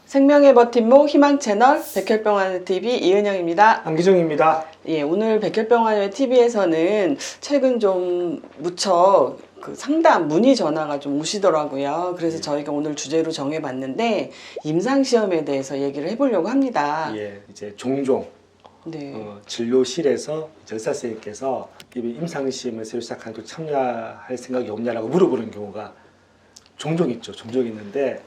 생명의 버팀목 희망채널 백혈병원TV 이은영입니다. 안기정입니다. 예, 오늘 백혈병원TV에서는 최근 좀 무척 상담 문의 전화가 좀 오시더라고요. 그래서 저희가 오늘 주제로 정해봤는데 임상시험에 대해서 얘기를 해보려고 합니다. 예, 이제 종종 네. 진료실에서 의사 선생님께서 임상시험을 새로 시작하는 참여할 생각이 없냐라고 물어보는 경우가 종종 있죠. 종종 있는데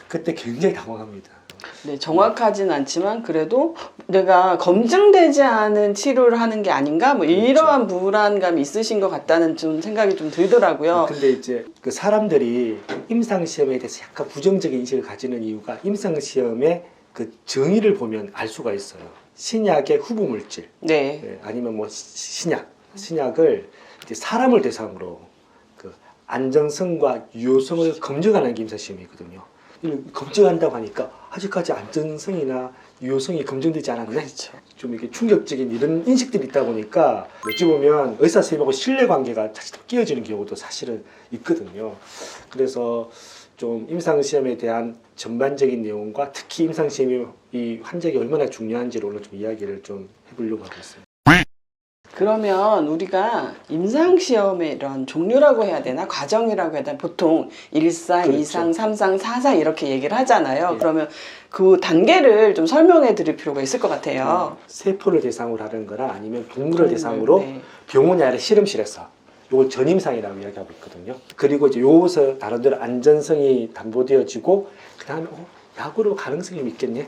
그때 굉장히 당황합니다. 네, 정확하진 않지만 그래도 내가 검증되지 않은 치료를 하는 게 아닌가 뭐 이러한 불안감이 있으신 것 같다는 좀 생각이 좀 들더라고요. 근데 이제 그 사람들이 임상시험에 대해서 약간 부정적인 인식을 가지는 이유가 임상시험의 그 정의를 보면 알 수가 있어요. 신약의 후보물질, 네. 아니면 뭐 신약을 이제 사람을 대상으로 그 안정성과 유효성을 검증하는 게 임상시험이거든요. 검증한다고 하니까 아직까지 안전성이나 유효성이 검증되지 않았네. 그렇죠. 좀 이렇게 충격적인 이런 인식들이 있다 보니까 어찌 보면 의사 선생님하고 신뢰관계가 사실 끼어지는 경우도 사실은 있거든요. 그래서 좀 임상시험에 대한 전반적인 내용과 특히 임상시험이 이 환자에게 얼마나 중요한지를 오늘 좀 이야기를 좀 해보려고 하고 있습니다. 그러면 우리가 임상시험의 이런 종류라고 해야 되나 과정이라고 해야 되나 보통 1상, 그렇죠. 2상, 3상, 4상 이렇게 얘기를 하잖아요. 예. 그러면 그 단계를 좀 설명해 드릴 필요가 있을 것 같아요. 세포를 대상으로 하는 거나 아니면 동물을 대상으로 네. 병원이 아니라 실험실에서 이걸 전임상이라고 이야기하고 있거든요. 그리고 이제 요것을 나름대로 안전성이 담보되어지고 그 다음에 약으로 가능성이 있겠네?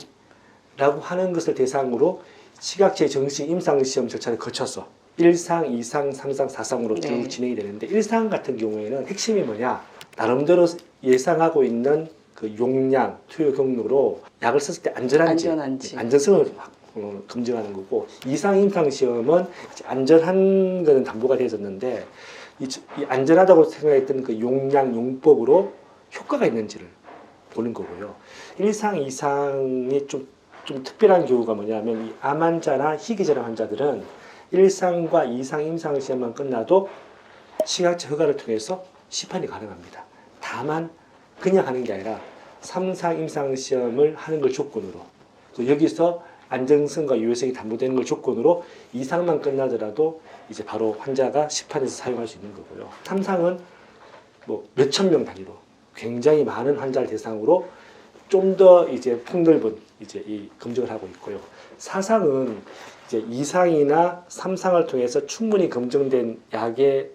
라고 하는 것을 대상으로 시각체 정식 임상시험 절차를 거쳐서 1상, 2상, 3상, 4상으로 쭉 네. 진행이 되는데 1상 같은 경우에는 핵심이 뭐냐? 나름대로 예상하고 있는 그 용량, 투여 경로로 약을 썼을 때 안전한지. 안전성을 검증하는 거고 2상 임상시험은 안전한 거는 담보가 되어졌는데 이 안전하다고 생각했던 그 용량, 용법으로 효과가 있는지를 보는 거고요. 1상, 2상이 좀 특별한 경우가 뭐냐면 이 암 환자나 희귀질환 환자들은 1상과 2상 임상시험만 끝나도 시각체 허가를 통해서 시판이 가능합니다. 다만 그냥 하는 게 아니라 3상 임상시험을 하는 걸 조건으로 여기서 안정성과 유효성이 담보되는 걸 조건으로 2상만 끝나더라도 이제 바로 환자가 시판에서 사용할 수 있는 거고요. 3상은 뭐 몇천 명 단위로 굉장히 많은 환자를 대상으로 좀 더 이제 폭넓은 이제 이 검증을 하고 있고요. 4상은 이제 2상이나 3상을 통해서 충분히 검증된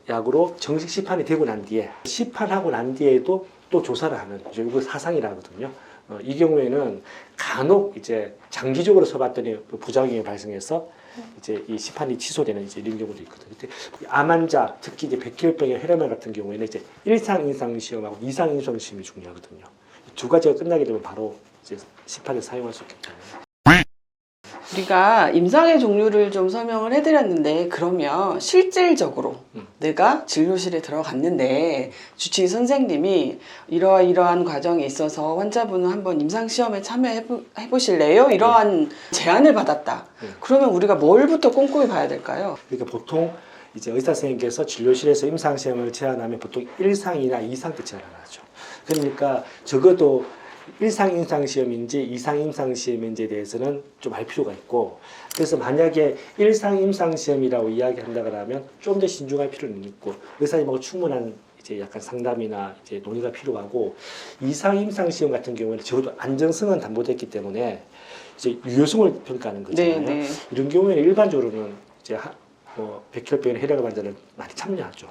약으로 정식 시판이 되고 난 뒤에 시판하고 난 뒤에도 또 조사를 하는 이거 4상이라거든요. 이 경우에는 간혹 이제 장기적으로 써봤더니 부작용이 발생해서 이제 이 시판이 취소되는 이제 이런 경우도 있거든요. 암 환자, 특히 이제 백혈병의 혈압암 같은 경우에는 이제 1상 임상시험하고 2상 임상시험이 중요하거든요. 두 가지가 끝나게 되면 바로 이제 시판을 사용할 수 있기 때문에. 우리가 임상의 종류를 좀 설명을 해드렸는데 그러면 실질적으로 내가 진료실에 들어갔는데 주치의 선생님이 이러한 과정에 있어서 환자분은 한번 임상시험에 참여해 보실래요? 이러한 제안을 받았다. 그러면 우리가 뭘부터 꼼꼼히 봐야 될까요? 그러니까 보통 이제 의사 선생님께서 진료실에서 임상시험을 제안하면 보통 1상이나 2상 때 제안을 하죠. 그러니까 적어도 1상 임상시험인지 2상 임상시험인지에 대해서는 좀 알 필요가 있고, 그래서 만약에 1상 임상시험이라고 이야기한다 그러면 좀 더 신중할 필요는 있고 의사님하고 충분한 이제 약간 상담이나 이제 논의가 필요하고, 2상 임상시험 같은 경우에는 적어도 안정성은 담보됐기 때문에 이제 유효성을 평가하는 거잖아요. 네. 이런 경우에는 일반적으로는 이제 백혈병의 혈압 환자는 많이 참여하죠.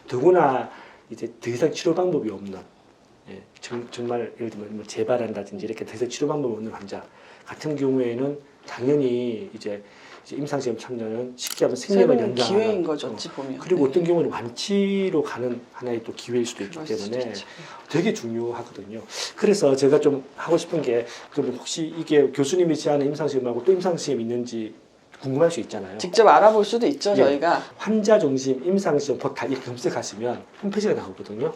더구나 이제 더 이상 치료 방법이 없는, 정말 예를 들면 재발한다든지 이렇게 더 이상 치료 방법이 없는 환자 같은 경우에는 당연히 이제 임상시험 참여는 쉽게 하면 생명을 연장하는 기회인 거죠, 어찌 보면. 그리고 네. 어떤 경우는 완치로 가는 하나의 또 기회일 수도 있기 때문에 되게 중요하거든요. 그래서 제가 좀 하고 싶은 게, 그러면 혹시 이게 교수님이 제안한 임상시험하고 또 임상시험 있는지 궁금할 수 있잖아요. 직접 알아볼 수도 있죠, 저희가. 환자 중심 임상시험 포탈 이렇게 검색하시면 홈페이지가 나오거든요.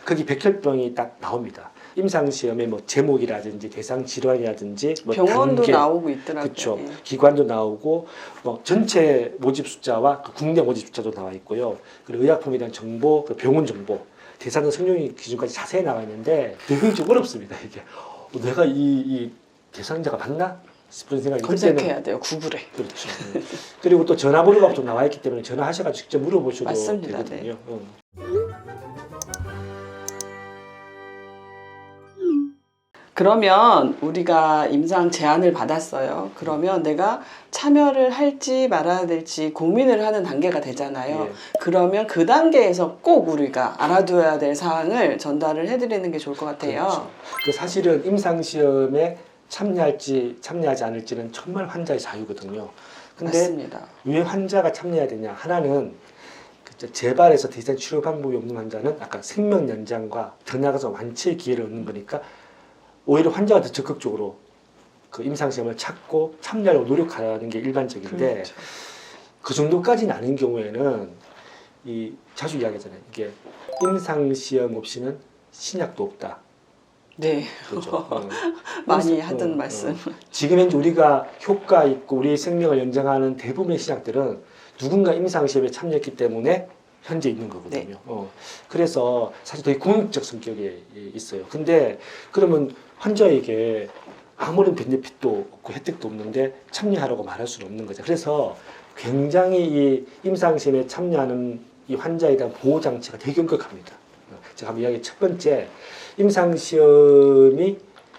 거기 백혈병이 딱 나옵니다. 임상시험에 뭐 제목이라든지 대상 질환이라든지 뭐 병원도 단계, 나오고 있더라고요. 그렇죠. 예. 기관도 나오고 뭐 전체 모집 숫자와 그 국내 모집 숫자도 나와 있고요. 그리고 의약품에 대한 정보, 그 병원 정보, 대상 성용 기준까지 자세히 나와 있는데 되게 좀 어렵습니다. 이게 내가 이 대상자가 맞나 싶은 생각이 검색해야 돼요. 구글에. 그렇죠. 그리고 또 전화번호가 좀 나와 있기 때문에 전화하셔서 직접 물어보셔도 맞습니다. 되거든요. 그러면 우리가 임상 제안을 받았어요. 그러면 내가 참여를 할지 말아야 될지 고민을 하는 단계가 되잖아요. 예. 그러면 그 단계에서 꼭 우리가 알아둬야 될 사항을 전달을 해드리는 게 좋을 것 같아요. 그렇죠. 그 사실은 임상시험에 참여할지 참여하지 않을지는 정말 환자의 자유거든요. 근데 맞습니다. 왜 환자가 참여해야 되냐? 하나는 재발에서 더 이상 치료 방법이 없는 환자는 아까 생명 연장과 더 나아가서 완치의 기회를 얻는 거니까 오히려 환자가 더 적극적으로 그 임상시험을 찾고 참여하려고 노력하는 게 일반적인데 그렇죠. 그 정도까지는 아닌 경우에는 이 자주 이야기하잖아요. 이게 임상시험 없이는 신약도 없다. 네. 그렇죠. 많이 하던 말씀. 지금 현재 우리가 효과 있고 우리의 생명을 연장하는 대부분의 신약들은 누군가 임상시험에 참여했기 때문에 현재 있는 거거든요. 네. 그래서 사실 되게 공익적 성격이 있어요. 근데 그러면 환자에게 아무런 베네핏도 없고 혜택도 없는데 참여하라고 말할 수는 없는 거죠. 그래서 굉장히 이 임상시험에 참여하는 이 환자에 대한 보호 장치가 되게 엄격합니다. 제가 한번 이야기 첫 번째, 임상시험이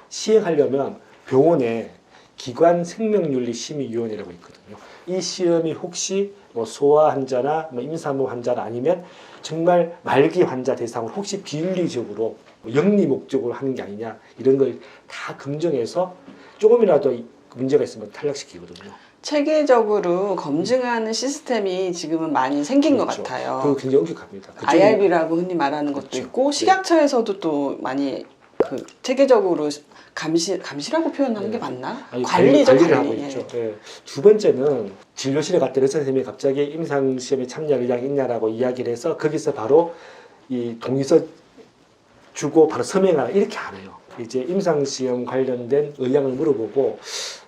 시행하려면 병원에 기관 생명윤리심의위원회라고 있거든요. 이 시험이 혹시 뭐 소아 환자나 뭐 임산부 환자나 아니면 정말 말기 환자 대상으로 혹시 비윤리적으로 영리 목적으로 하는 게 아니냐 이런 걸 다 검증해서 조금이라도 문제가 있으면 탈락시키거든요. 체계적으로 검증하는 시스템이 지금은 많이 생긴 그렇죠. 것 같아요. 그거 굉장히 엄격합니다. IRB라고 흔히 말하는 것도 그렇죠. 있고 식약처에서도 또 많이 그 체계적으로 감시라고 표현하는 게 맞나? 아니, 관리죠, 관리를 관리. 하고 있죠. 예. 두 번째는 진료실에 갔더니 의사 선생님이 갑자기 임상시험에 참여할 의향이 있냐라고 이야기를 해서 거기서 바로 이 동의서 주고 바로 서명하라 이렇게 안 해요. 이제 임상시험 관련된 의향을 물어보고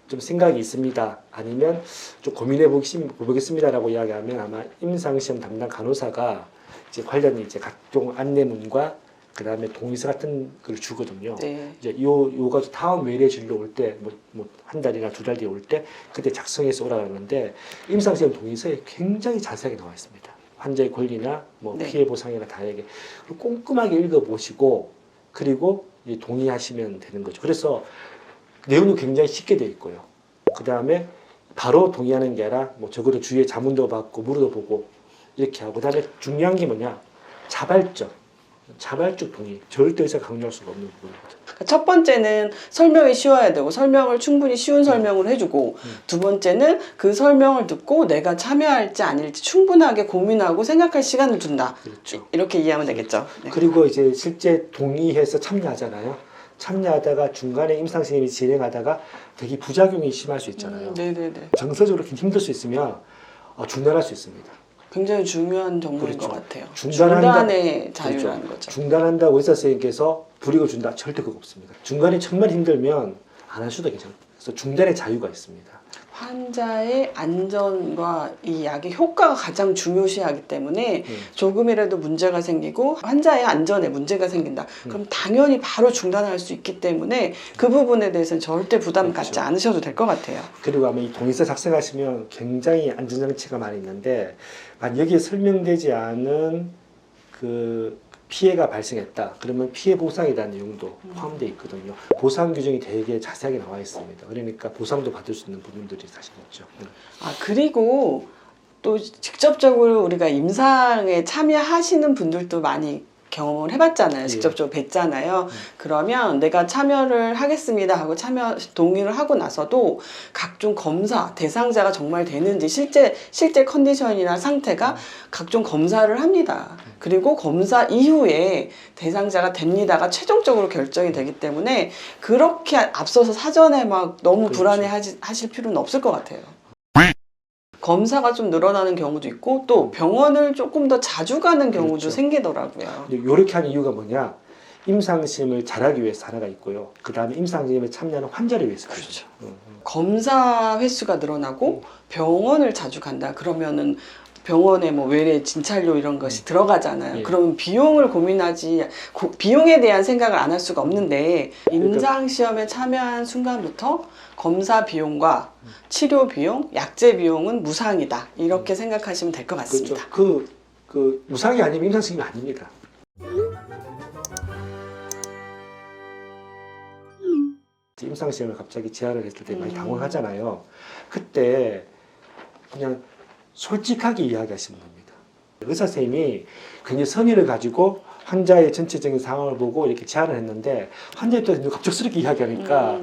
좀 생각이 있습니다. 아니면 좀 고민해 보겠습니다라고 이야기하면 아마 임상시험 담당 간호사가 이제 관련 이제 각종 안내문과 그 다음에 동의서 같은 걸 주거든요. 네. 이제 요가 다음 외래 진료 올 때 뭐 한 달이나 두 달 뒤에 올 때 그때 작성해서 오라는데 임상시험 동의서에 굉장히 자세하게 나와 있습니다. 환자의 권리나 뭐 네. 피해 보상이나 다양하게 꼼꼼하게 읽어보시고 그리고 이제 동의하시면 되는 거죠. 그래서 내용도 굉장히 쉽게 되어 있고요. 그 다음에 바로 동의하는 게 아니라 뭐 적어도 주위에 자문도 받고 물어보고 이렇게 하고 그다음에 중요한 게 뭐냐 자발적 동의 절대 의사가 강요할 수가 없는 부분이거든요. 첫 번째는 설명이 쉬워야 되고 설명을 충분히 쉬운 설명을 해주고 두 번째는 그 설명을 듣고 내가 참여할지 아닐지 충분하게 고민하고 생각할 시간을 준다. 그렇죠. 이렇게 이해하면 되겠죠. 네. 그리고 이제 실제 동의해서 참여하잖아요. 참여하다가 중간에 임상시험이 진행하다가 되게 부작용이 심할 수 있잖아요. 네네네. 정서적으로 힘들 수 있으면 중단할 수 있습니다. 굉장히 중요한 정보인 그렇죠. 것 같아요. 중단한다. 중단의 자유라는 그렇죠. 거죠. 중단한다고 의사 선생님께서 불이익을 준다 절대 그거 없습니다. 중간에 정말 힘들면 안 하셔도 괜찮아요. 그래서 중단의 자유가 있습니다. 환자의 안전과 이 약의 효과가 가장 중요시하기 때문에 조금이라도 문제가 생기고 환자의 안전에 문제가 생긴다. 그럼 당연히 바로 중단할 수 있기 때문에 그 부분에 대해서는 절대 부담 갖지 그렇죠. 않으셔도 될 것 같아요. 그리고 아마 이 동의서 작성하시면 굉장히 안전장치가 많이 있는데 여기에 설명되지 않은 그 피해가 발생했다. 그러면 피해 보상에 대한 내용도 포함되어 있거든요. 보상 규정이 되게 자세하게 나와 있습니다. 그러니까 보상도 받을 수 있는 부분들이 사실 있죠. 그리고 또 직접적으로 우리가 임상에 참여하시는 분들도 많이 경험을 해봤잖아요. 직접적으로 뵀잖아요. 그러면 내가 참여를 하겠습니다 하고 참여 동의를 하고 나서도 각종 검사, 대상자가 정말 되는지 실제 컨디션이나 상태가 각종 검사를 합니다. 그리고 검사 이후에 대상자가 됩니다가 최종적으로 결정이 되기 때문에 그렇게 앞서서 사전에 막 너무 그렇죠. 불안해 하실 필요는 없을 것 같아요. 검사가 좀 늘어나는 경우도 있고 또 병원을 조금 더 자주 가는 경우도 그렇죠. 생기더라고요. 이렇게 한 이유가 뭐냐? 임상시험을 잘하기 위해서 하나가 있고요. 그 다음에 임상시험에 참여하는 환자를 위해서. 그렇죠. 검사 횟수가 늘어나고 병원을 자주 간다. 그러면은 병원에 뭐 외래 진찰료 이런 것이 들어가잖아요. 예. 그러면 비용을 고민하지, 비용에 대한 생각을 안 할 수가 없는데 임상 시험에 참여한 순간부터 검사 비용과 치료 비용, 약제 비용은 무상이다. 이렇게 생각하시면 될 것 같습니다. 그렇죠. 그 무상이 아니면 임상시험이 아닙니다. 임상시험을 갑자기 제안을 했을 때 많이 당황하잖아요. 그때 그냥 솔직하게 이야기하시면 됩니다. 의사 선생님이 굉장히 선의를 가지고 환자의 전체적인 상황을 보고 이렇게 제안을 했는데 환자 입장에서 갑작스럽게 이야기하니까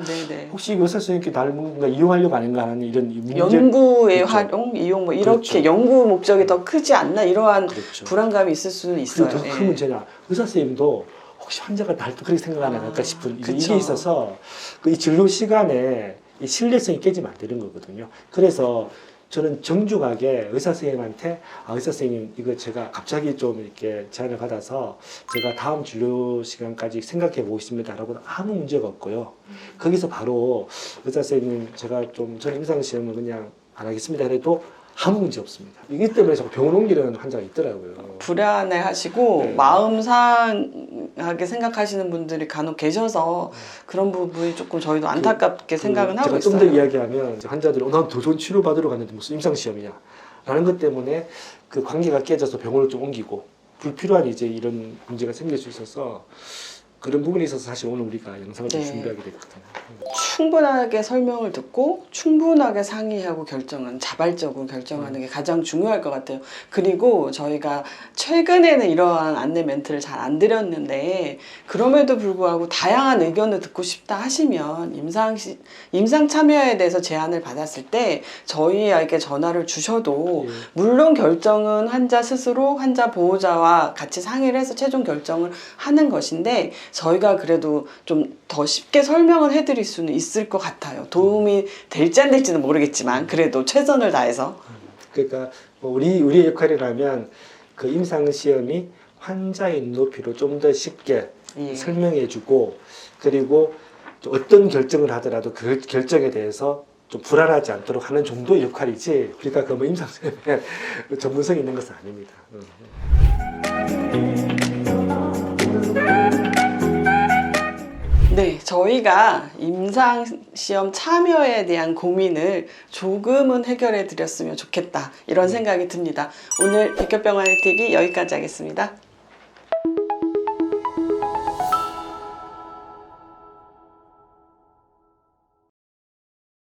혹시 의사 선생님께 나를 뭔가 이용하려고 하는가 하는 이런 문제, 연구의 그렇죠. 활용, 이용 뭐 이렇게 그렇죠. 연구 목적이 더 크지 않나 이러한 그렇죠. 불안감이 있을 수는 있어요. 그리고 더 큰 문제냐, 의사 선생님도 혹시 환자가 날 또 그렇게 생각 안 할까 싶은 그쵸. 이게 있어서 이 진료 시간에 이 신뢰성이 깨지면 안 되는 거거든요. 그래서 저는 정중하게 의사 선생님한테 의사 선생님 이거 제가 갑자기 좀 이렇게 제안을 받아서 제가 다음 진료 시간까지 생각해 보겠습니다라고 아무 문제가 없고요. 거기서 바로 의사 선생님 제가 좀 전 임상시험을 그냥 안 하겠습니다 해도 아무 문제 없습니다. 이기 때문에 자꾸 병원 옮기려는 환자가 있더라고요. 불안해 하시고 네. 마음 상하게 생각하시는 분들이 간혹 계셔서 그런 부분이 조금 저희도 안타깝게 생각은 하고 제가 있어요. 좀 더 이야기하면 환자들이 난 더 좋은 치료 받으러 갔는데 무슨 임상시험이냐 라는 것 때문에 그 관계가 깨져서 병원을 좀 옮기고 불필요한 이제 이런 문제가 생길 수 있어서 그런 부분에 있어서 사실 오늘 우리가 영상을 좀 준비하게 됐거든요. 충분하게 설명을 듣고 충분하게 상의하고 결정은 자발적으로 결정하는 게 가장 중요할 것 같아요. 그리고 저희가 최근에는 이러한 안내 멘트를 잘 안 드렸는데 그럼에도 불구하고 다양한 의견을 듣고 싶다 하시면 임상 참여에 대해서 제안을 받았을 때 저희에게 전화를 주셔도 물론 결정은 환자 스스로 환자 보호자와 같이 상의를 해서 최종 결정을 하는 것인데 저희가 그래도 좀 더 쉽게 설명을 해드릴 수는 있을 것 같아요. 도움이 될지 안 될지는 모르겠지만 그래도 최선을 다해서. 그러니까 우리의 역할이라면 그 임상시험이 환자의 눈높이로 좀 더 쉽게 설명해주고 그리고 어떤 결정을 하더라도 그 결정에 대해서 좀 불안하지 않도록 하는 정도의 역할이지 그러니까 그 뭐 임상시험에 전문성이 있는 것은 아닙니다. 네, 저희가 임상시험 참여에 대한 고민을 조금은 해결해 드렸으면 좋겠다 이런 생각이 듭니다. 오늘 백혈병원의 TV 여기까지 하겠습니다.